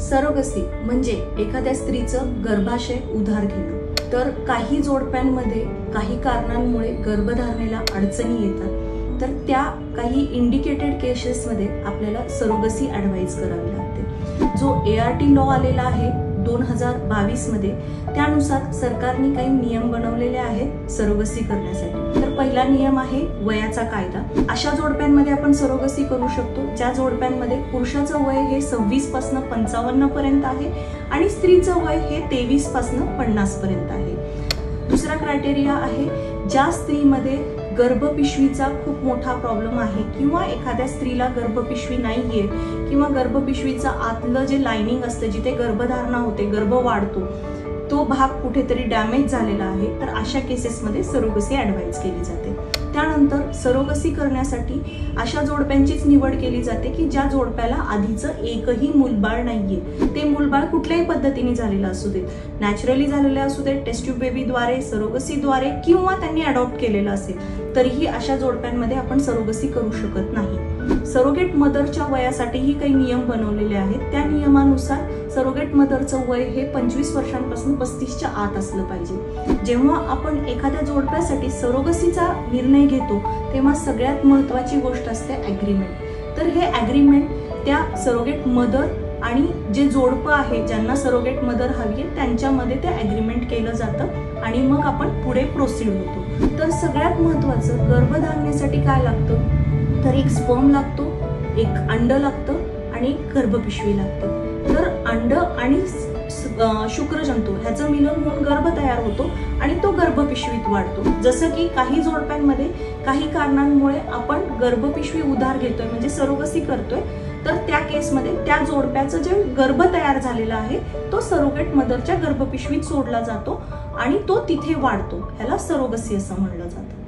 Surrogacy म्हणजे एखाद्या स्त्रीचं गर्भाशय उधार घेणं। तर काही जोडप्यांमध्ये काही कारणांमुळे गर्भधारणेला अडचणी येतात, तर त्या काही इंडिकेटेड केसेसमध्ये आपल्याला सरोगसी ॲडवाइज करावी लागते। जो ART लॉ आलेला आहे 2022 मध्ये, त्यानुसार सरकारने काही नियम बनवलेले आहेत सरोगसी करण्यासाठी। तर पहिला नियम आहे वयाचा कायदा। अशा जोडप्यांमध्ये आपण सरोगसी करू शकतो ज्या जोडप्यांमध्ये पुरुषाचं वय हे 26 पासून 55 पर्यंत आहे आणि स्त्रीचं वय हे 23 पासून 50 पर्यंत आहे। दुसरा क्रायटेरिया आहे ज्या स्त्रीमध्ये गर्भपिशवीचा खूप मोठा प्रॉब्लेम आहे किंवा एखाद्या स्त्रीला गर्भपिशवी नाहीये किंवा गर्भपिशवीचा आतलं जे लाइनिंग असतं जिथे गर्भधारणा होते, गर्भ वाढतो, तो भाग कुठेतरी डॅमेज झालेला आहे, तर अशा केसेसमध्ये सरोगसी ॲडवाइज केली जाते। त्यानंतर सरोगसी करण्यासाठी अशा जोडप्यांचीच निवड केली जाते की ज्या जोडप्याला आधीचं एकही मूलबाळ नाहीये। ते मूलबाळ कुठल्याही पद्धतीने झालेलं असू दे, नॅचरली झालेलं असू दे, टेस्ट ट्यूब बेबीद्वारे, सरोगसीद्वारे किंवा त्यांनी अडॉप्ट केलेलं असेल, तरीही अशा जोडप्यांमध्ये आपण सरोगसी करू शकत नाही। सरोगेट मदरच्या वयासाठीही काही नियम बनवलेले आहेत। त्या नियमानुसार सरोगेट मदरचं वय हे 25 वर्षांपासून 35च्या आत असलं पाहिजे। जेव्हा आपण एखाद्या जोडप्यासाठी सरोगसीचा निर्णय घेतो तेव्हा सगळ्यात महत्त्वाची गोष्ट असते ॲग्रीमेंट। तर हे ॲग्रीमेंट त्या सरोगेट मदर आणि जे जोडपं आहे ज्यांना सरोगेट मदर हवी आहे त्यांच्यामध्ये ते ॲग्रीमेंट केलं जातं आणि मग आपण पुढे प्रोसीड होतो। तर सगळ्यात महत्त्वाचं गर्भधारणेसाठी काय लागतं, तर एक स्पर्म लागतो, एक अंड लागतं आणि एक गर्भपिशवी लागते। तर अंड आणि शुक्रजंतू ह्याचं मिलन होऊन गर्भ तयार होतो आणि तो गर्भपिशवीत वाढतो। जसं की काही जोडप्यांमध्ये काही कारणांमुळे आपण गर्भपिशवी उधार घेतोय म्हणजे सरोगसी करतोय, तर त्या केसमध्ये त्या जोडप्याचं जे गर्भ तयार झालेला आहे तो सरोगेट मदरच्या गर्भपिशवीत सोडला जातो आणि तो तिथे वाढतो, ह्याला सरोगसी असं म्हणलं जातं।